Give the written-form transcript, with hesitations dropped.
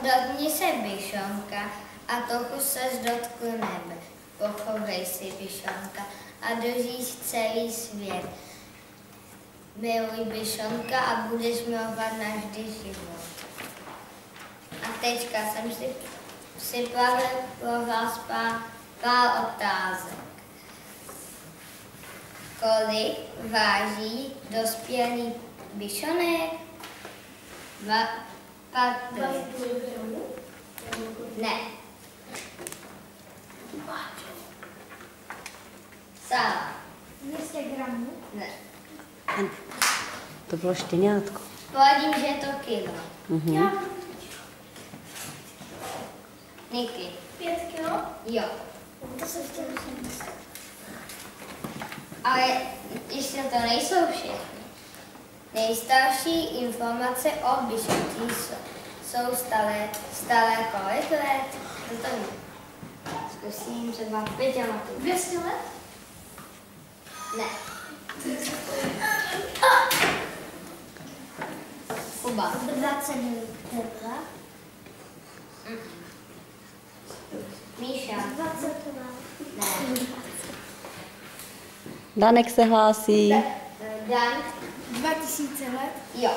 Dotkni se byšonka a trochu ses dotkl nebe. Pochovej si byšonka a dožij celý svět. Miluj byšonka a budeš milovat navždy život. A teďka jsem si připravil pro vás pár otázek. Kolik váží dospělý byšonek? 20 gramů? Ne. Sála. 200 gramů? Ne. To bylo štěňátko. Poradím, že je to kilo. Já. Niky. 5 kilo? Jo. To se chtěl říct. Ale ještě to nejsou všechny. Nejstarší informace o byšoncích jsou staré kolik let? To nevím. Zkusím třeba 5 letů. 200 let? Ne. Kuba. 20 let. Míša. 20 let. Ne. Danek se hlásí. Dan. 2000 let. Jo.